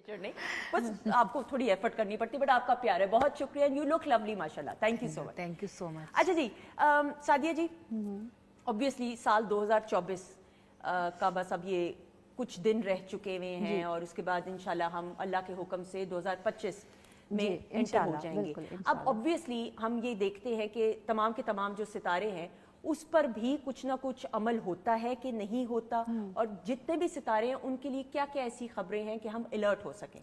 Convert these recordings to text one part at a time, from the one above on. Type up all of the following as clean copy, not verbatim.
Picture नहीं, बस आपको थोड़ी एफर्ट करनी पड़ती, बट आपका प्यार है। बहुत शुक्रिया, यू लुक लवली माशाल्लाह। Thank you so much. Thank you so much. अच्छा जी, सादिया जी, ऑब्वियसली साल 2024 का बस अब ये कुछ दिन रह चुके हुए हैं और उसके बाद इंशाल्लाह हम अल्लाह के हुक्म से 2025 में एंटर हो जाएंगे। अब ऑब्वियसली हम ये देखते हैं कि तमाम के तमाम जो सितारे हैं उस पर भी कुछ ना कुछ अमल होता है कि नहीं होता, और जितने भी सितारे हैं उनके लिए क्या क्या ऐसी खबरें हैं कि हम अलर्ट हो सकें?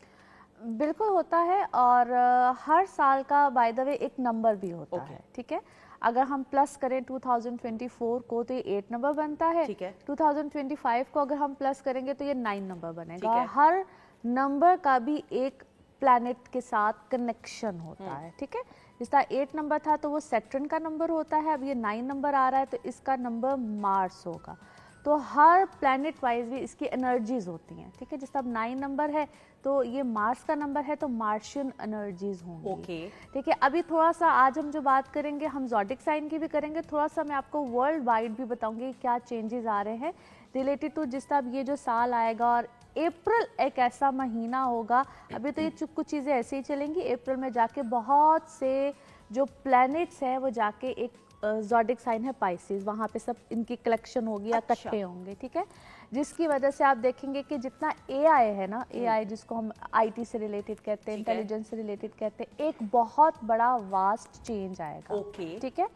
बिल्कुल होता है, और हर साल का बाय द वे एक नंबर भी होता है, ठीक है। अगर हम प्लस करें 2024 को तो ये 8 नंबर बनता है, ठीक है। 2025 को अगर हम प्लस करेंगे तो ये 9 नंबर बनेगा। हर नंबर का भी एक प्लैनेट के साथ कनेक्शन होता है, ठीक है। जिस तरह 8 नंबर था तो वो सैटर्न का नंबर होता है, अब ये 9 नंबर आ रहा है तो इसका नंबर मार्स होगा। तो हर प्लैनेट वाइज भी इसकी एनर्जीज होती हैं, ठीक है। जिस तरह 9 नंबर है तो ये मार्स का नंबर है तो मार्शियन एनर्जीज होंगी, ठीक है। अभी थोड़ा सा आज हम जो बात करेंगे हम ज़ोडिक साइन की भी करेंगे, थोड़ा सा मैं आपको वर्ल्ड वाइड भी बताऊंगी क्या चेंजेस आ रहे हैं रिलेटेड टू जिस तरह ये जो साल आएगा। और अप्रैल एक ऐसा महीना होगा, अभी तो ये कुछ चीज़ें ऐसे ही चलेंगी, अप्रैल में जाके बहुत से जो प्लैनेट्स हैं वो जाके एक ज़ोडिक साइन है पाइसेस, वहाँ पे सब इनकी कलेक्शन होगी या इकट्ठे होंगे, ठीक है। जिसकी वजह से आप देखेंगे कि जितना एआई है ना, एआई जिसको हम आईटी से रिलेटेड कहते हैं, इंटेलिजेंस से रिलेटेड कहते हैं, एक बहुत बड़ा वास्ट चेंज आएगा, ठीक है।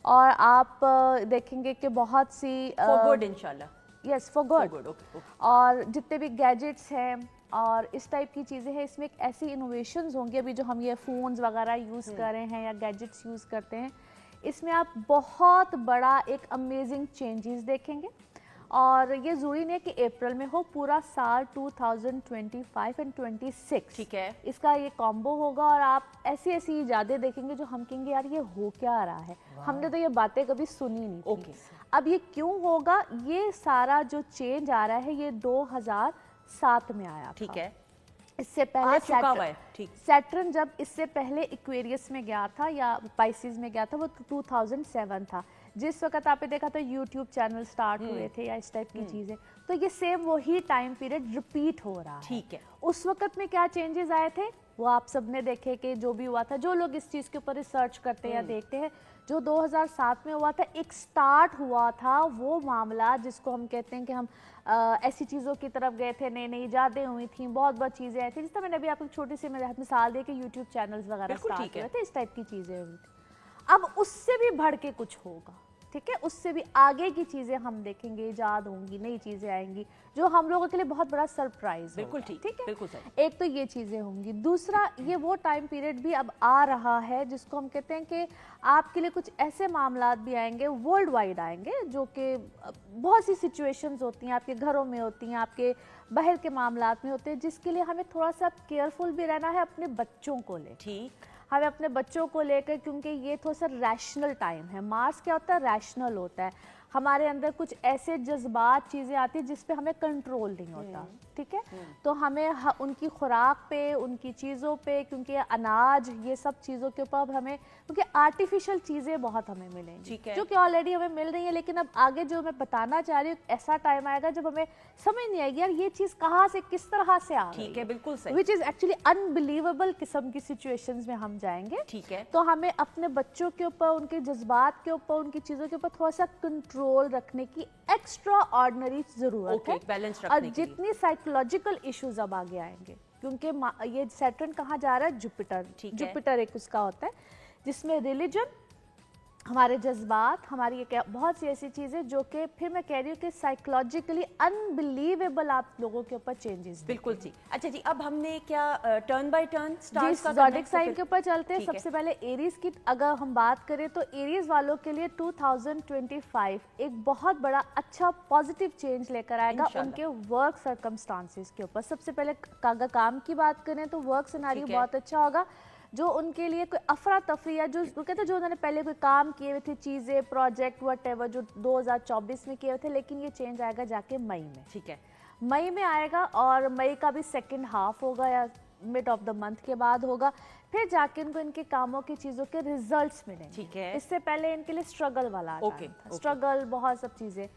और आप देखेंगे कि बहुत सी फॉर गुड इंशाल्लाह, यस फॉर गुड, और जितने भी गैजेट्स हैं और इस टाइप की चीज़ें हैं, इसमें एक ऐसी इनोवेशंस होंगी। अभी जो हम ये फ़ोन्स वगैरह यूज़ कर रहे हैं या गैजेट्स यूज़ करते हैं, इसमें आप बहुत बड़ा एक अमेजिंग चेंजेस देखेंगे। और ये ज़रूरी नहीं है कि अप्रैल में हो, पूरा साल 2025 एंड 26, ठीक है, इसका ये कॉम्बो होगा। और आप ऐसी ऐसी इजादें देखेंगे जो हम कहेंगे यार ये हो क्या रहा है, हमने तो ये बातें कभी सुनी नहीं थी। अब ये क्यों होगा, ये सारा जो चेंज आ रहा है ये 2007 में आया, ठीक है। इससे पहले सैटर्न जब इससे पहले इक्वेरियस में गया था या पाइसेस में गया था वो 2007 था, जिस वक्त आपने देखा था यूट्यूब चैनल स्टार्ट हुए थे या इस टाइप की चीजें। तो ये सेम वही टाइम पीरियड रिपीट हो रहा है, ठीक है। उस वक्त में क्या चेंजेस आए थे वो आप सबने देखे कि जो भी हुआ था, जो लोग इस चीज के ऊपर रिसर्च करते हैं या देखते हैं, जो 2007 में हुआ था एक स्टार्ट हुआ था वो मामला जिसको हम कहते हैं कि हम ऐसी चीज़ों की तरफ गए थे, नई नई इजादें हुई थी, बहुत बहुत चीज़ें आई थी। जिस तरह मैंने अभी आपको छोटी सी मिसाल दी कि यूट्यूब चैनल्स वगैरह स्टार्ट हुए थे, इस टाइप की चीज़ें हुई थी। अब उससे भी बढ़ के कुछ होगा, ठीक है, उससे भी आगे की चीज़ें हम देखेंगे, इजाद होंगी, नई चीज़ें आएंगी जो हम लोगों के लिए बहुत बड़ा सरप्राइज, बिल्कुल ठीक है, बिल्कुल सही। एक तो ये चीज़ें होंगी, दूसरा ये वो टाइम पीरियड भी अब आ रहा है जिसको हम कहते हैं कि आपके लिए कुछ ऐसे मामलात भी आएंगे, वर्ल्ड वाइड आएंगे, जो कि बहुत सी सिचुएशंस होती हैं, आपके घरों में होती हैं, आपके बाहर के मामलात में होते हैं, जिसके लिए हमें थोड़ा सा केयरफुल भी रहना है अपने बच्चों को ले, ठीक, हमें अपने बच्चों को लेकर, क्योंकि ये थोड़ा सा रैशनल टाइम है। मार्स क्या होता है, रैशनल होता है, हमारे अंदर कुछ ऐसे जज्बात चीज़ें आती है जिस पे हमें कंट्रोल नहीं होता, ठीक है। तो हमें उनकी खुराक पे, उनकी चीज़ों पे, क्योंकि अनाज ये सब चीज़ों के ऊपर हमें, क्योंकि आर्टिफिशियल चीज़ें बहुत हमें मिलेंगी जो कि ऑलरेडी हमें मिल रही है, लेकिन अब आगे जो मैं बताना चाह रही हूँ ऐसा टाइम आएगा जब हमें समझ नहीं आएगी यार ये चीज़ कहाँ से किस तरह से आ रही है, ठीक है, बिल्कुल सही, विच इज़ एक्चुअली अनबिलीवेबल किस्म की सिचुएशंस में हम जाएंगे, ठीक है। तो हमें अपने बच्चों के ऊपर, उनके जज्बात के ऊपर, उनकी चीज़ों के ऊपर थोड़ा सा कंट्रोल रखने की एक्स्ट्रा ऑर्डिनरी जरूरत है, बैलेंस रखने की। और जितनी साइकोलॉजिकल इश्यूज अब आगे आएंगे, क्योंकि ये सैटर्न कहाँ जा रहा है, जुपिटर, जुपिटर एक उसका होता है जिसमें रिलीजन, हमारे जज्बात, हमारी ये बहुत सी ऐसी चीजें जो कि फिर मैं कह रही हूँ कि साइकोलॉजिकली अनबिलीवेबल आप लोगों के ऊपर चेंजेस, बिल्कुल ठीक। अच्छा जी, अब हमने क्या turn by turn zodiac sign के ऊपर चलते हैं। सबसे पहले एरीज की अगर हम बात करें तो एरीज वालों के लिए 2025 एक बहुत बड़ा अच्छा पॉजिटिव चेंज लेकर आएगा उनके वर्क सर्कमस्टांसेस के ऊपर। सबसे पहले अगर काम की बात करें तो वर्क सिनेरियो बहुत अच्छा होगा, जो उनके लिए कोई अफरा तफरी या जो कहते हैं जो उन्होंने पहले कोई काम किए हुए थे, चीज़ें, प्रोजेक्ट वटेवर जो 2024 में किए हुए थे, लेकिन ये चेंज आएगा जाके मई में, ठीक है, मई में आएगा। और मई का भी सेकंड हाफ होगा या मिड ऑफ द मंथ के बाद होगा, फिर जाके इनको इनके कामों की चीज़ों के रिजल्ट्स मिलेंगे। ठीक है। इससे पहले इनके लिए स्ट्रगल वाला ओके, टाइम था, ओके। स्ट्रगल बहुत सब चीज़ें।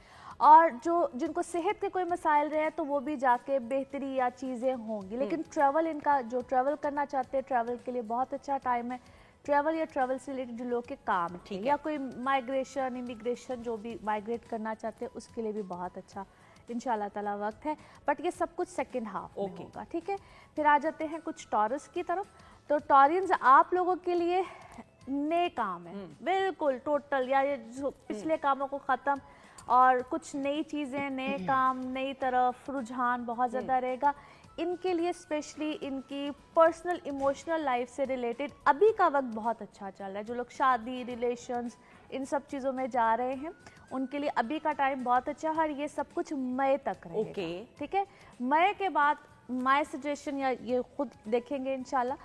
और जो जिनको सेहत के कोई मसाइल रहे हैं तो वो भी जाके बेहतरी या चीज़ें होंगी। लेकिन ट्रैवल, इनका जो ट्रैवल करना चाहते हैं ट्रैवल के लिए बहुत अच्छा टाइम है। ट्रैवल या ट्रैवल से रिलेटेड जो लोग के काम थे या कोई माइग्रेशन, इमिग्रेशन, जो भी माइग्रेट करना चाहते हैं उसके लिए भी बहुत अच्छा इंशाल्लाह ताला वक्त है। बट ये सब कुछ सेकंड हाफ में होगा, ठीक है। फिर आ जाते हैं कुछ टॉरस की तरफ। तो टॉरियंस, आप लोगों के लिए नए काम है बिल्कुल टोटल, या ये जो पिछले कामों को ख़त्म और कुछ नई चीज़ें, नए काम, नई तरफ रुझान बहुत ज़्यादा रहेगा। इनके लिए स्पेशली इनकी पर्सनल इमोशनल लाइफ से रिलेटेड अभी का वक्त बहुत अच्छा चल रहा है। जो लोग शादी, रिलेशंस, इन सब चीज़ों में जा रहे हैं उनके लिए अभी का टाइम बहुत अच्छा है और ये सब कुछ मई तक रहेगा। ओके। ठीक है, मई के बाद माय सजेशन, या ये खुद देखेंगे इंशाल्लाह,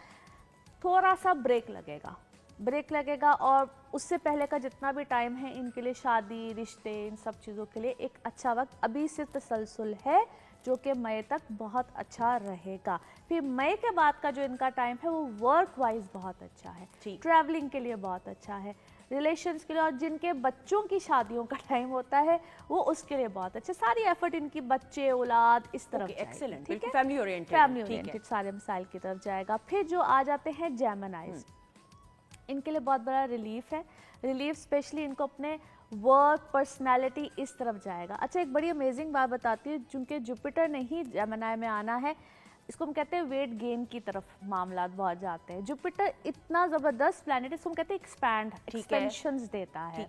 थोड़ा सा ब्रेक लगेगा और उससे पहले का जितना भी टाइम है इनके लिए शादी, रिश्ते, इन सब चीज़ों के लिए एक अच्छा वक्त अभी से तसलसल है जो कि मई तक बहुत अच्छा रहेगा। फिर मई के बाद का जो इनका टाइम है वो वर्क वाइज बहुत अच्छा है, ट्रैवलिंग के लिए बहुत अच्छा है, रिलेशंस के लिए, और जिनके बच्चों की शादियों का टाइम होता है वो उसके लिए बहुत अच्छा। सारी एफर्ट इनकी बच्चे, औलाद, इस तरफ एक्सीलेंट, ठीक है, फैमिली ओरिएंटेड, ठीक है, सारे मसाइल की तरफ जाएगा। फिर जो आ जाते हैं जेमिनाइज, इनके लिए बहुत बड़ा रिलीफ है। रिलीफ स्पेशली इनको अपने वर्क, पर्सनालिटी, इस तरफ जाएगा। अच्छा, एक बड़ी अमेजिंग बात बताती हूँ, चूंकि जुपिटर ने ही जेमिनाई में आना है, इसको हम कहते हैं वेट गेन की तरफ मामला बहुत जाते हैं। जुपिटर इतना जबरदस्त प्लैनेट है, इसको हम कहते हैं एक्सपैंड, एक्सपेंशंस देता है।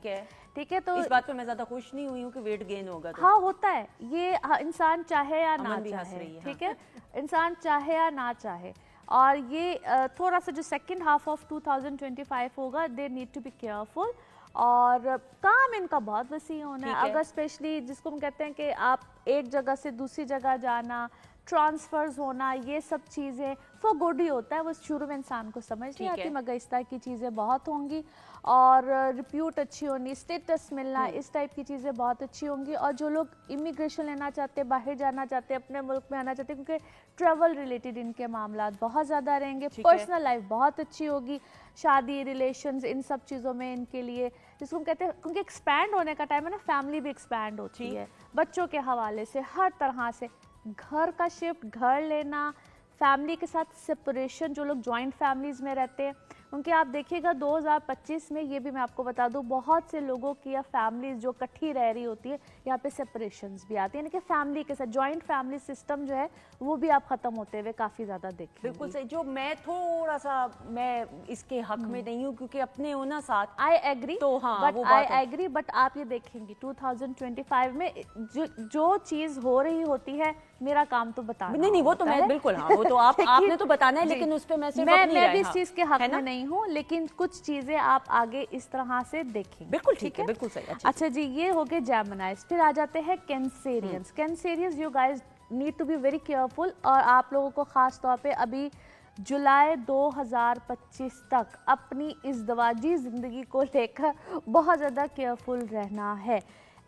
ठीक है, तो इस बात पे मैं ज्यादा खुश नहीं हुई हूँ कि वेट गेन होगा तो। हाँ, होता है ये, इंसान चाहे या ना चाहे, ठीक है, इंसान चाहे या ना चाहे। और ये थोड़ा सा जो सेकंड हाफ ऑफ 2025 होगा, they need to be careful. और काम इनका बहुत वसी होना है, अगर स्पेशली जिसको हम कहते हैं कि आप एक जगह से दूसरी जगह जाना, ट्रांसफर्स होना, ये सब चीज़ें फॉर गुड ही होता है। वो शुरू में इंसान को समझ नहीं आती, मगर इस तरह की चीज़ें बहुत होंगी और रिप्यूट अच्छी होनी, स्टेटस मिलना, इस टाइप की चीज़ें बहुत अच्छी होंगी। और जो लोग इमिग्रेशन लेना चाहते हैं, बाहर जाना चाहते हैं, अपने मुल्क में आना चाहते हैं, क्योंकि ट्रैवल रिलेटेड इनके मामला बहुत ज़्यादा रहेंगे। पर्सनल लाइफ बहुत अच्छी होगी, शादी, रिलेशंस, इन सब चीज़ों में इनके लिए, जिसको हम कहते हैं, क्योंकि एक्सपैंड होने का टाइम है ना, फैमिली भी एक्सपैंड होती है बच्चों के हवाले से, हर तरह से। घर का शिफ्ट, घर लेना, फैमिली के साथ सेपरेशन, जो लोग जॉइंट फैमिलीज़ में रहते हैं उनके, आप देखिएगा 2025 में, ये भी मैं आपको बता दूं, बहुत से लोगों की या फैमिलीज जो इकट्ठी रह रही होती है, यहाँ पे सेपरेशंस भी आती है, यानी कि फैमिली के साथ जॉइंट फैमिली सिस्टम जो है वो भी आप खत्म होते हुए काफ़ी ज़्यादा देखेंगे। बिल्कुल सही। जो मैं थोड़ा सा, मैं इसके हक में नहीं हूँ क्योंकि अपने हो ना साथ, आई एग्री, तो हाँ, बट आई एग्री, बट आप ये देखेंगे 2025 में जो चीज़ हो रही होती है, मेरा काम तो बताना नहीं, वो तो मैं बिल्कुल, हाँ, वो तो आपने तो बताना है, लेकिन उस पे मैं सिर्फ अपनी मैं भी इस चीज़ के हक में नहीं हूँ, लेकिन कुछ चीजें आप आगे इस तरह से देखेंगे। बिल्कुल ठीक है, बिल्कुल सही। अच्छा जी, ये हो गए जेमिनाइज। फिर आ जाते हैं Cancerians. Cancerians, you guys need to be very careful, और आप लोगों को खास तौर पे अभी जुलाई 2025 तक अपनी इज़्दवाजी जिंदगी को लेकर बहुत ज़्यादा केयरफुल रहना है।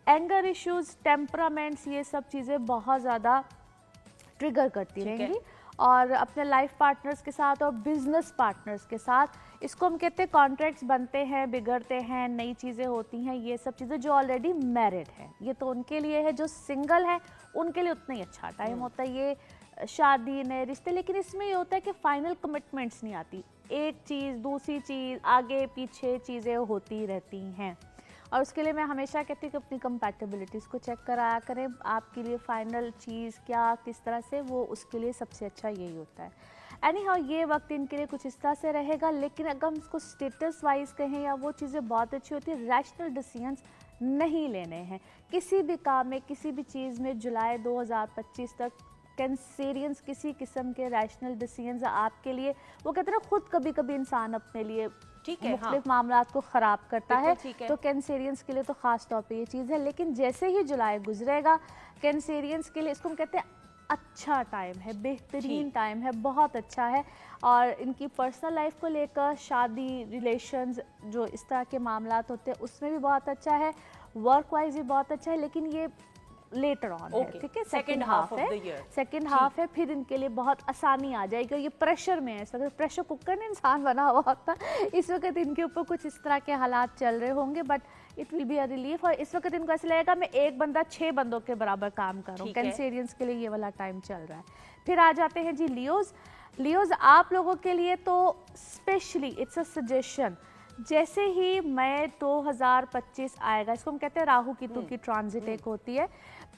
एंगर इश्यूज, टेम्परामेंट्स, ये सब चीज़ें बहुत ज़्यादा ट्रिगर करती रहेंगी, और अपने लाइफ पार्टनर्स के साथ और बिजनेस पार्टनर्स के साथ, इसको हम कहते हैं कॉन्ट्रैक्ट्स बनते हैं, बिगड़ते हैं, नई चीज़ें होती हैं, ये सब चीज़ें। जो ऑलरेडी मैरिड है, ये तो उनके लिए है, जो सिंगल है उनके लिए उतना ही अच्छा टाइम होता है ये शादी, नए रिश्ते। लेकिन इसमें ये होता है कि फाइनल कमिटमेंट्स नहीं आती, एक चीज़ दूसरी चीज़, आगे पीछे चीज़ें होती रहती हैं, और उसके लिए मैं हमेशा कहती हूँ कि अपनी कंपैटिबिलिटीज़ को चेक कराया करें। आपके लिए फाइनल चीज़ क्या, किस तरह से, वो उसके लिए सबसे अच्छा यही होता है। एनी हाउ, ये वक्त इनके लिए कुछ इस तरह से रहेगा, लेकिन अगर हम इसको स्टेटस वाइज कहें, या वो चीज़ें बहुत अच्छी होती है, रैशनल डिसीजंस नहीं लेने हैं किसी भी काम में, किसी भी चीज़ में। जुलाई 2025 तक कैंसेरियंस किसी किस्म के रैशनल डिसीजंस आपके लिए, वो कहते हैं ना, खुद कभी कभी इंसान अपने लिए मुख्तलिफ मामलात को ख़राब करता है, तो कैंसेरियंस के लिए तो ख़ास तौर पे ये चीज़ है। लेकिन जैसे ही जुलाई गुजरेगा, कैंसेरियंस के लिए, इसको हम कहते हैं अच्छा टाइम है, बेहतरीन टाइम है, बहुत अच्छा है। और इनकी पर्सनल लाइफ को लेकर, शादी, रिलेशंस, जो इस तरह के मामलात होते हैं, उसमें भी बहुत अच्छा है, वर्क वाइज भी बहुत अच्छा है। लेकिन ये लेटर ऑन है, Okay. ठीक है, Second second half half of है, the year. सेकेंड हाफ है, फिर इनके लिए बहुत आसानी आ जाएगी। और ये प्रेशर में है इस वक्त, प्रेशर कुकर ने इंसान बना हुआ होता, इस वक्त इनके ऊपर कुछ इस तरह के हालात चल रहे होंगे, but it will be a relief. और इस वक्त इनको ऐसा लगेगा मैं एक बंदा 6 बंदों के बराबर काम करूँ। ठीक है। कैंसेरियंस के लिए ये वाला टाइम चल रहा है। फिर आ जाते हैं जी लियोज। लियोज आप लोगों के लिए तो स्पेशली इट्स अ सजेशन, जैसे ही मई 2025 आएगा, इसको हम कहते हैं राहु केतु की ट्रांजिट एक होती है,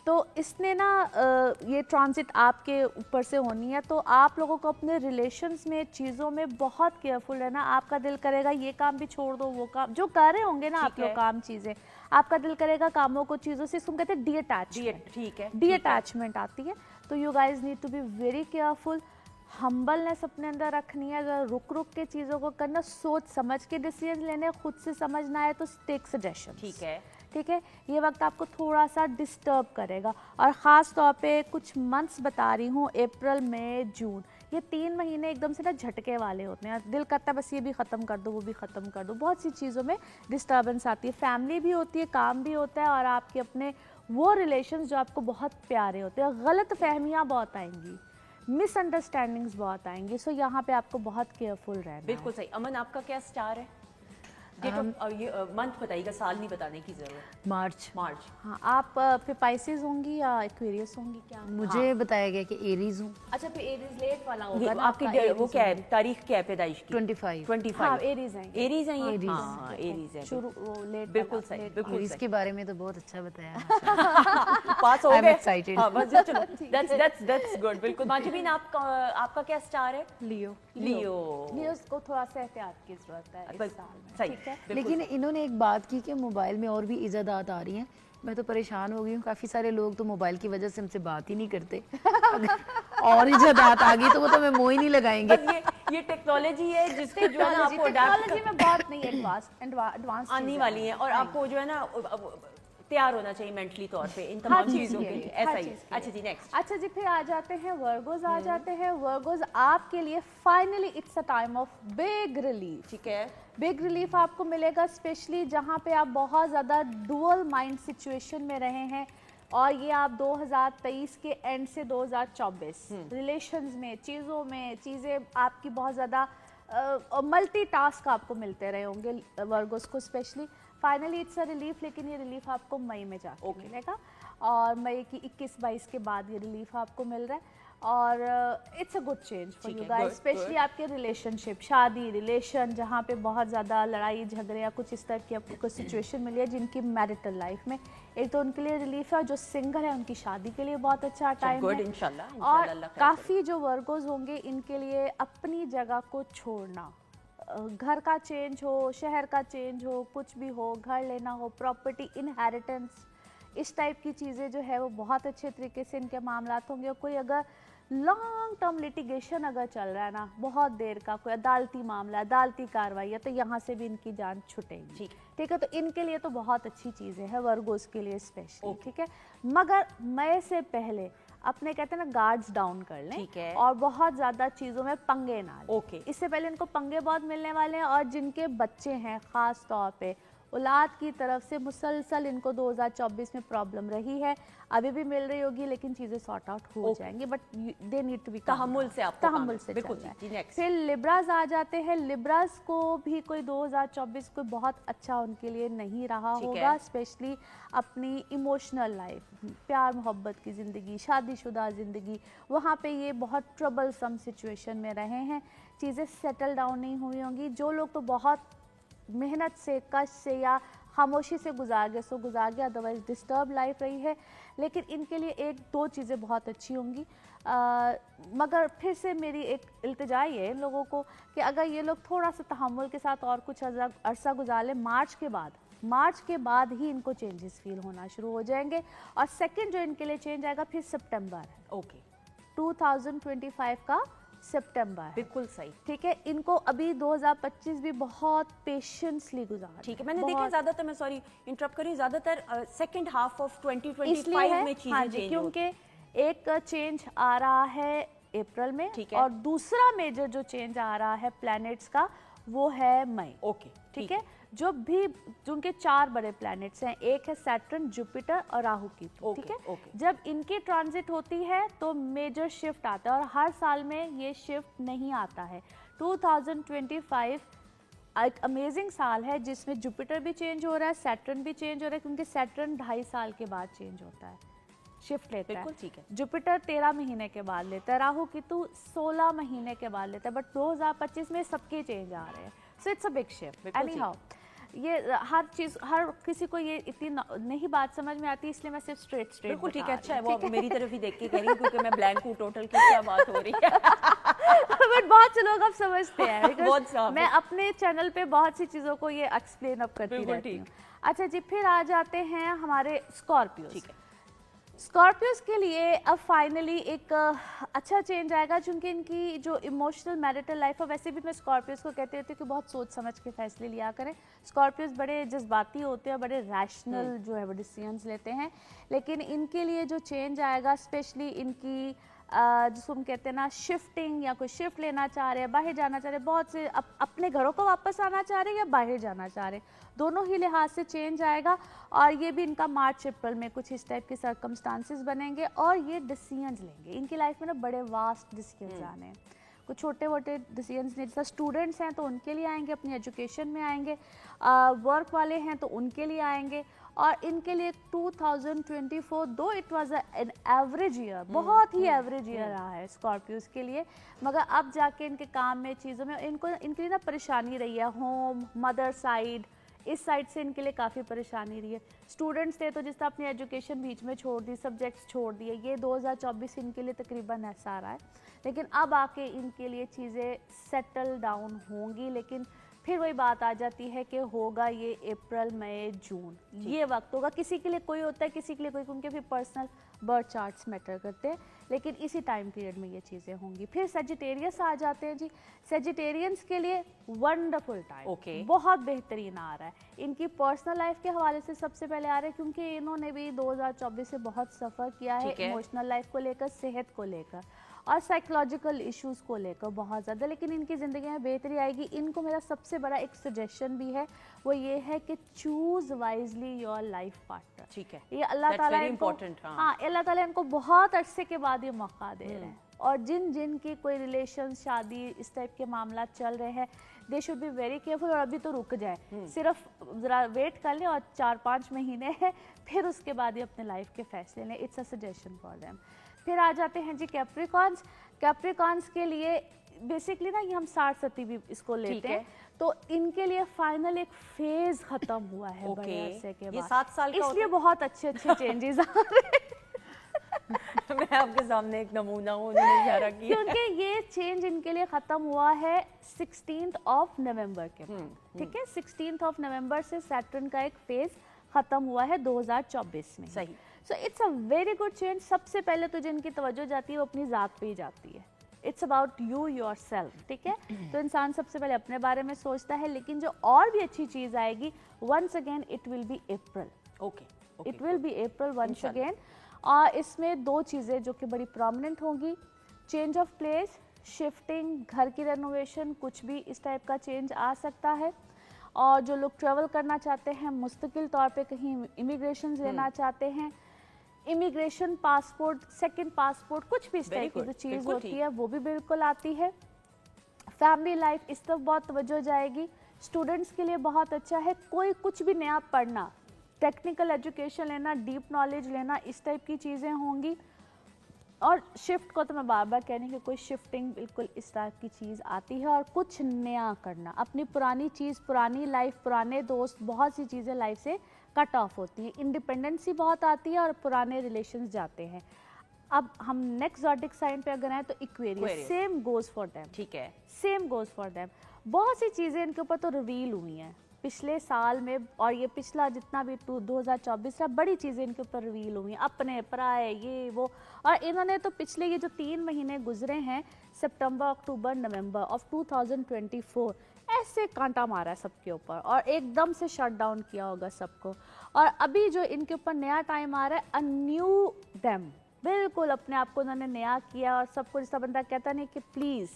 तो इसने ना ये ट्रांजिट आपके ऊपर से होनी है, तो आप लोगों को अपने रिलेशंस में चीज़ों में बहुत केयरफुल रहना। आपका दिल करेगा ये काम भी छोड़ दो, वो काम जो कर रहे होंगे ना आप ठीक है। लोग काम चीज़ें, आपका दिल करेगा कामों को चीज़ों से, इसको हम कहते हैं डी-अटैचमेंट। ठीक है। डी-अटैचमेंट आती है, तो you guys need to be very careful. Humbleness अपने अंदर रखनी है, अगर रुक रुक के चीज़ों को करना, सोच समझ के डिसीजन लेने, खुद से समझना है तो टेक सजेशन। ठीक है। ठीक है, ये वक्त आपको थोड़ा सा डिस्टर्ब करेगा, और ख़ास तौर पे कुछ मंथ्स बता रही हूँ, अप्रैल मई जून, ये 3 महीने एकदम से ना झटके वाले होते हैं। दिल करता है बस ये भी ख़त्म कर दो, वो भी ख़त्म कर दो, बहुत सी चीज़ों में डिस्टर्बेंस आती है, फैमिली भी होती है, काम भी होता है, और आपके अपने वो रिलेशंस जो आपको बहुत प्यारे होते हैं। गलत फहमियाँ बहुत आएंगी, मिसअंडरस्टैंडिंग्स बहुत आएंगी, सो यहाँ पे आपको बहुत केयरफुल रहना है। बिल्कुल सही। अमन, आपका क्या स्टार है? डेट ऑफ ये मंथ बताइएगा, साल नहीं बताने की जरूरत। मार्च। मार्च। हाँ, आप फिर पाइसेस होंगी या एक्वेरियस होंगी क्या? मुझे बताया गया कि एरीज हूँ। अच्छा, फिर एरीज लेट वाला ये होगा ना आपकी आपका, वो क्या है, तारीख क्या है पैदाइश की? 25। 25। हाँ, एरीज हैं, एरीज हैं ये? एरीज। हाँ, एरीज है। शुरू वो लेट, बिल्कुल सही, बिल्कुल एरीज सही। के बारे में तो बहुत अच्छा बताया। पास हो I'm गए। excited. हाँ, बस चलो, that's good। बिल्कुल। माजबीन, आपका क्या स्टार है? लियो। लियो। लियोस को थोड़ा सा एहतियात की जरूरत है इस साल में, सही। ठीक है? बिल्कुल। लेकिन इन्होंने एक बात की कि मोबाइल में और भी इजादात आ रही हैं। मैं तो परेशान हो गई हूँ, काफ़ी सारे लोग तो मोबाइल की वजह से हमसे बात ही नहीं करते। अगर और इजादात आ गई तो वो तो मैं मुँह ही नहीं लगाएंगे। बस ये टेक्नोलॉजी है जिसको जो है ना आपको अडैप्ट टेक्नोलॉजी में बहुत नहीं एडवांस आने वाली है, और आपको जो है ना तैयार होना चाहिए मेंटली तौर पे इन हर तमाम चीज़ चीजों के के लिए, लिए। हर ऐसा ही। चीज़ के अच्छा लिए। जी, नेक्स्ट। अच्छा जी, फिर आ जाते हैं वर्गोज। आ जाते हैं वर्गोज, आपके लिए finally it's a time of big relief. ठीक है। बिग रिलीफ आपको मिलेगा, स्पेशली जहाँ पे आप बहुत ज़्यादा डुअल माइंड सिचुएशन में रहे हैं, और ये आप 2023 के एंड से 2024 रिलेशंस में, चीज़ों में, चीज़ें आपकी बहुत ज़्यादा मल्टीटास्क आपको मिलते रहे होंगे वर्गोस को specially. Finally it's a relief, लेकिन ये रिलीफ आपको मई में जाके मिलेगा, और मई की 21-22 के बाद ये रिलीफ आपको मिल रहा है, और it's a good change for ठीक यू है, गाइस, good, स्पेशली good. आपके रिलेशनशिप, शादी, रिलेशन, जहाँ पे बहुत ज़्यादा लड़ाई झगड़े या कुछ इस तरह की आपको सिचुएशन मिली है जिनकी मैरिटल लाइफ में, एक तो उनके लिए रिलीफ है, और जो सिंगल है उनकी शादी के लिए बहुत अच्छा टाइम गुड। है। इंशाल्लाह और अल्लाह खैर काफ़ी जो वर्गोज होंगे इनके लिए अपनी जगह को छोड़ना, घर का चेंज हो, शहर का चेंज हो, कुछ भी हो, घर लेना हो, प्रॉपर्टी, इनहेरिटेंस, इस टाइप की चीज़ें जो है वो बहुत अच्छे तरीके से इनके मामलात होंगे। और कोई अगर लॉन्ग टर्म लिटिगेशन अगर चल रहा है ना, बहुत देर का कोई अदालती मामला, अदालती कार्रवाई है, तो यहाँ से भी इनकी जान छुटेगी। ठीक। ठीक है, तो इनके लिए तो बहुत अच्छी चीज़ें हैं वर्गोस के लिए स्पेशली। ठीक है, मगर मई से पहले अपने कहते हैं ना गार्ड्स डाउन कर लें, ठीक है। और बहुत ज़्यादा चीज़ों में पंगे ना लें। ओके। इससे पहले इनको पंगे बहुत मिलने वाले हैं, और जिनके बच्चे हैं ख़ास तौर पे औलाद की तरफ से मुसलसल इनको 2024 में प्रॉब्लम रही है, अभी भी मिल रही होगी, लेकिन चीज़ें सॉर्ट आउट हो जाएंगी, but they need to be तहम्मुल से आपको काम तहम्मुल है। से बिल्कुल चलना है। जी, next। फिर लिब्रास आ जाते हैं। लिब्रास को भी कोई 2024 कोई बहुत अच्छा उनके लिए नहीं रहा ठीक होगा, है। स्पेशली अपनी इमोशनल लाइफ, प्यार मोहब्बत की ज़िंदगी, शादीशुदा ज़िंदगी, वहाँ पे ये बहुत ट्रबलसम सिचुएशन में रहे हैं, चीज़ें सेटल डाउन नहीं हुई होंगी। जो लोग तो बहुत मेहनत से, कष्ट से या खामोशी से गुजार गए सो गुजार गया, अदरवाइज डिस्टर्ब लाइफ रही है, लेकिन इनके लिए 1-2 चीज़ें बहुत अच्छी होंगी। मगर फिर से मेरी एक इल्तिजा है इन लोगों को कि अगर ये लोग थोड़ा सा तहम्मुल के साथ और कुछ अरसा गुजार लें, मार्च के बाद ही इनको चेंजेस फील होना शुरू हो जाएंगे। और सेकंड जो इनके लिए चेंज आएगा फिर सितंबर है, ओके। 2025 का सितंबर है। बिल्कुल सही। ठीक है, इनको अभी 2025 भी बहुत पेशेंसली गुजार। ठीक है, मैंने देखा ज्यादातर, मैं सॉरी इंटरप्ट करी, ज्यादातर सेकंड हाफ ऑफ इसलिए 2025 है, में चीजें हाँ जी, चेंज क्योंकि एक चेंज आ रहा है अप्रैल में, ठीक है। और दूसरा मेजर जो चेंज आ रहा है प्लैनेट्स का वो है मई। ओके, ठीक है, जो भी जिनके 4 बड़े प्लैनेट्स हैं, एक है सैटर्न, जुपिटर और राहु केतु, ठीक है। ओके। जब इनकी ट्रांजिट होती है तो मेजर शिफ्ट आता है और हर साल में ये शिफ्ट नहीं आता है। 2025 एक अमेजिंग साल है जिसमें जुपिटर भी चेंज हो रहा है, सैटर्न भी चेंज हो रहा है, क्योंकि सैटर्न 2.5 साल के बाद चेंज होता है, शिफ्ट लेता है। बिल्कुल ठीक है। जुपिटर 13 महीने के बाद लेता है, राहु केतु 16 महीने के बाद लेता है, बट 2025 में सबके चेंज आ रहे हैं, so it's a big shift. बिल्कुल एनी हाउ, ये हर चीज, हर किसी को ये इतनी नहीं बात समझ में आती, इसलिए मैं सिर्फ स्ट्रेट बिल्कुल ठीक है। बता अच्छा रही है, हूँ, वो मेरी तरफ ही देख के कह रही हूँ क्योंकि मैं ब्लैंक हूँ टोटल की क्या बात हो रही है। बट बहुत से लोग अब समझते हैं because बहुत साफ मैं अपने चैनल पे बहुत सी चीज़ों को ये एक्सप्लेन अप करती बिल्कुल रहती हूँ। ठीक। अच्छा जी, फिर आ जाते हैं हमारे स्कॉर्पियोस। ठीक है। स्कॉर्पियोस के लिए अब फाइनली एक अच्छा चेंज आएगा, क्योंकि इनकी जो इमोशनल मैरिटल लाइफ है, वैसे भी मैं स्कॉर्पियोस को कहती रहती हूँ कि बहुत सोच समझ के फैसले लिया करें। स्कॉर्पियोस बड़े जज्बाती होते हैं, बड़े रैशनल जो है वो डिसीजंस लेते हैं, लेकिन इनके लिए जो चेंज आएगा, स्पेशली इनकी जिसको हम कहते हैं ना शिफ्टिंग, या कोई शिफ्ट लेना चाह रहे हैं, बाहर जाना चाह रहे हैं, बहुत से अपने घरों को वापस आना चाह रहे हैं या बाहर जाना चाह रहे हैं, दोनों ही लिहाज से चेंज आएगा। और ये भी इनका मार्च अप्रैल में कुछ इस टाइप के सर्कमस्टांसेस बनेंगे और ये डिसीजंस लेंगे। इनकी लाइफ में ना बड़े वास्ट डिसीजंस आने हैं, कुछ छोटे मोटे डिसीजंस नहीं, जैसा स्टूडेंट्स हैं तो उनके लिए आएंगे, अपनी एजुकेशन में आएंगे, वर्क वाले हैं तो उनके लिए आएंगे। और इनके लिए 2024 दो it was an average year, बहुत ही एवरेज ईयर रहा है स्कॉर्पियोज के लिए, मगर अब जाके इनके काम में, चीज़ों में इनके लिए ना परेशानी रही है। होम, मदर साइड, इस साइड से इनके लिए काफ़ी परेशानी रही है। स्टूडेंट्स थे तो जिस तरह अपनी एजुकेशन बीच में छोड़ दी, सब्जेक्ट्स छोड़ दिए, ये 2024 इनके लिए तकरीबन ऐसा रहा है। लेकिन अब आके इनके लिए चीज़ें सेटल डाउन होंगी, लेकिन फिर वही बात आ जाती है कि होगा ये अप्रैल, मई, जून, ये वक्त होगा। किसी के लिए कोई होता है, किसी के लिए कोई, क्योंकि फिर पर्सनल बर्थ चार्ट्स मैटर करते हैं, लेकिन इसी टाइम पीरियड में ये चीज़ें होंगी। फिर सेजिटेरियस आ जाते हैं जी। सेजिटेरियंस के लिए वंडरफुल टाइम, ओके। बहुत बेहतरीन आ रहा है। इनकी पर्सनल लाइफ के हवाले से सबसे पहले आ रहा है, क्योंकि इन्होंने भी 2024 से बहुत सफ़र किया है, इमोशनल लाइफ को लेकर, सेहत को लेकर और साइकोलॉजिकल इश्यूज को लेकर बहुत ज़्यादा, लेकिन इनकी ज़िंदगी में बेहतरी आएगी। इनको मेरा सबसे बड़ा एक सजेशन भी है, वो ये है कि choose wisely your life partner. ठीक है, ये अल्लाह ताला इनको, हाँ, अल्लाह ताला इनको बहुत अरसे के बाद ये मौका दे रहे हैं। और जिन की कोई रिलेशन, शादी, इस टाइप के मामला चल रहे हैं, they should be very careful. और अभी तो रुक जाए, सिर्फ ज़रा वेट कर लें और 4-5 महीने हैं, फिर उसके बाद ये अपने लाइफ के फैसले लें। It's a suggestion for them. फिर आ जाते हैं जी कैप्रिकॉन्स। कैप्रिकॉन्स के लिए बेसिकली ना ये हम 60-70 भी इसको लेते हैं, तो इनके लिए फाइनल एक फेज खत्म हुआ है बड़े अरसे के बाद। ये 7 साल का इसलिए बहुत अच्छे चेंजेस आ रहे हैं। मैं आपके सामने एक नमूना हूँ, उन्होंने इशारा किया, क्योंकि ये चेंज इनके लिए खत्म हुआ है 16 नवंबर के बाद, ठीक है। 16 नवंबर से सैटर्न का एक फेज खत्म हुआ है 2024 में। सही। So it's a very good change. सबसे पहले तो जिनकी तवज्जो जाती है वो अपनी ज़ात पे ही जाती है। It's about you your self, ठीक है। तो इंसान सबसे पहले अपने बारे में सोचता है, लेकिन जो और भी अच्छी चीज़ आएगी, once again it will be April. Okay, it will be April once again. और इसमें 2 चीज़ें जो कि बड़ी प्रोमिनेंट होंगी, चेंज ऑफ प्लेस, शिफ्टिंग, घर की रेनोवेशन, कुछ भी इस टाइप का चेंज आ सकता है। और जो लोग ट्रैवल करना चाहते हैं, मुस्तकिल तौर पे कहीं इमिग्रेशन लेना चाहते हैं, इमिग्रेशन, पासपोर्ट, सेकंड पासपोर्ट, कुछ भी इस टाइप की जो चीज़ होती है वो भी बिल्कुल आती है। फैमिली लाइफ, इस तरफ बहुत तवज्जो जाएगी। स्टूडेंट्स के लिए बहुत अच्छा है, कोई कुछ भी नया पढ़ना, टेक्निकल एजुकेशन लेना, डीप नॉलेज लेना, इस टाइप की चीज़ें होंगी। और शिफ्ट को तो मैं बार बार कहने की कोई शिफ्टिंग, बिल्कुल इस टाइप की चीज़ आती है। और कुछ नया करना, अपनी पुरानी चीज़, पुरानी लाइफ, पुराने दोस्त, बहुत सी चीज़ें लाइफ से कट ऑफ होती हैं। इंडिपेंडेंसी बहुत आती है और पुराने रिलेशंस जाते हैं। अब हम नेक्स्ट ज़ोडिक साइन पे अगर आए तो Aquarius, same goes for them, ठीक है, सेम गोज फॉर देम। बहुत सी चीज़ें इनके ऊपर तो रिवील हुई हैं पिछले साल में, और ये पिछला जितना भी 2024 था, बड़ी चीज़ें इनके ऊपर रिवील हुई हैं, अपने पराए, ये वो। और इन्होंने तो पिछले ये जो 3 महीने गुजरे हैं, सितंबर, अक्टूबर, नवंबर ऑफ 2024, ऐसे कांटा मारा है सबके ऊपर और एकदम से शट डाउन किया होगा सबको। और अभी जो इनके ऊपर नया टाइम आ रहा है, अ न्यू देम, बिल्कुल अपने आप को उन्होंने नया किया। और सबको, जैसा बंदा कहता नहीं कि please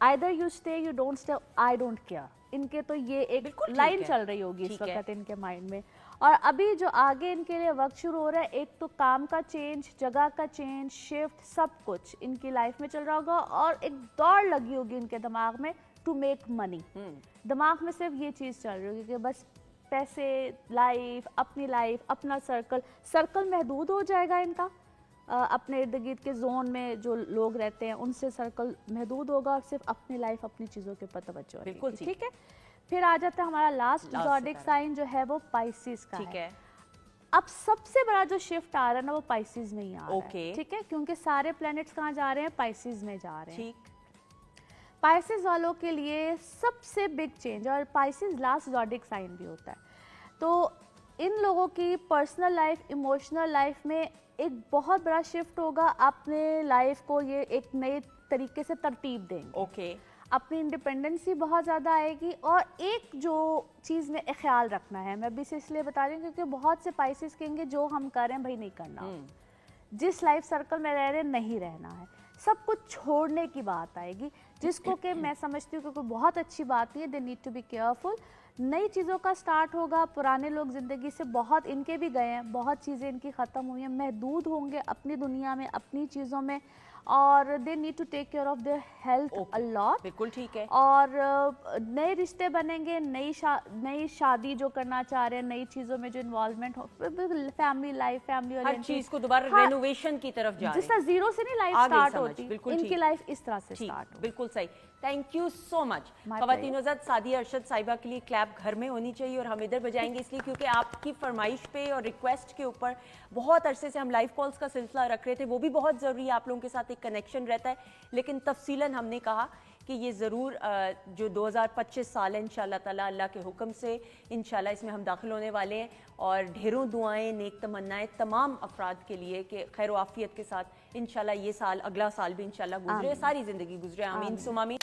either you stay, you don't stay, I don't care, इनके तो ये एक बिल्कुल ठीक लाइन है। चल रही होगी इस ठीक है। वक्त इनके माइंड में। और अभी जो आगे इनके लिए वक्त शुरू हो रहा है, एक तो काम का चेंज, जगह का चेंज, शिफ्ट, सब कुछ इनकी लाइफ में चल रहा होगा और एक दौड़ लगी होगी इनके दिमाग में टू मेक मनी। दिमाग में सिर्फ ये चीज़ चल रही होगी कि बस पैसे, लाइफ, अपनी लाइफ, अपना सर्कल महदूद हो जाएगा इनका। अपने इर्द गिर्द के जोन में जो लोग रहते हैं उनसे सर्कल महदूद होगा और सिर्फ अपनी लाइफ, अपनी चीज़ों के ऊपर तवज्जो रहेगी। बिल्कुल ठीक। ठीक है। फिर आ जाता है हमारा लास्ट Last ज़ोडिक सितारा। साइन जो है वो पाइसिस का ठीक है। अब सबसे बड़ा जो शिफ्ट आ रहा है ना वो पाइसिस में ही आ रहा Okay. है। ठीक है, क्योंकि सारे प्लैनेट्स कहाँ जा रहे हैं, पाइसिस में जा रहे हैं। ठीक। पाइसिस वालों के लिए सबसे बिग चेंज, और पाइसिस लास्ट ज़ोडिक साइन भी होता है, तो इन लोगों की पर्सनल लाइफ, इमोशनल लाइफ में एक बहुत बड़ा शिफ्ट होगा। अपने लाइफ को ये एक नए तरीके से तरतीब देंगे। ओके। अपनी इंडिपेंडेंसी बहुत ज़्यादा आएगी। और एक जो चीज़ में ख्याल रखना है, मैं भी इसलिए बता रही हूँ क्योंकि बहुत से पाइसिस कहेंगे जो हम कर रहे हैं भाई नहीं करना, जिस लाइफ सर्कल में रह रहे हैं नहीं रहना है, सब कुछ छोड़ने की बात आएगी, जिसको कि मैं समझती हूँ क्योंकि बहुत अच्छी बात है। They need to be careful. नई चीज़ों का स्टार्ट होगा। पुराने लोग ज़िंदगी से बहुत, इनके भी गए हैं, बहुत चीज़ें इनकी ख़त्म हुई हैं, महदूद होंगे अपनी दुनिया में, अपनी चीज़ों में, और they need to take care of their health a lot. बिल्कुल ठीक है। और नए रिश्ते बनेंगे, नई शादी जो करना चाह रहे हैं, नई चीज़ों में जो इन्वॉल्वमेंट हो, फैमिली लाइफ, फैमिली हर चीज को दोबारा रेनोवेशन की तरफ जा रहे जिस तरह जीरो से नहीं लाइफ आगे स्टार्ट समझ, होती, बिल्कुल इनकी ठीक। लाइफ इस तरह से ठीक, स्टार्ट हो। बिल्कुल सही। Thank you so much. My ख़वातीन हज़रात, सादिया अरशद साहिबा के लिए क्लैप घर में होनी चाहिए और हम इधर बजाएंगे इसलिए क्योंकि आपकी फरमाइश पे और रिक्वेस्ट के ऊपर बहुत अरसे से हम लाइव कॉल्स का सिलसिला रख रहे थे। वो भी बहुत ज़रूरी है, आप लोगों के साथ एक कनेक्शन रहता है, लेकिन तफसीलन हमने कहा कि ये ज़रूर जो 2025 साल है इंशाल्लाह ताला अल्लाह के हुक्म से इंशाल्लाह इसमें हम दाखिल होने वाले हैं, और ढेरों दुआएं, नेक तमन्नाएं तमाम अफराद के लिए कि खैर आफियत के साथ इंशाल्लाह ये साल, अगला साल भी इंशाल्लाह गुजरे, सारी ज़िंदगी गुजरे। आमीन सुम आमीन।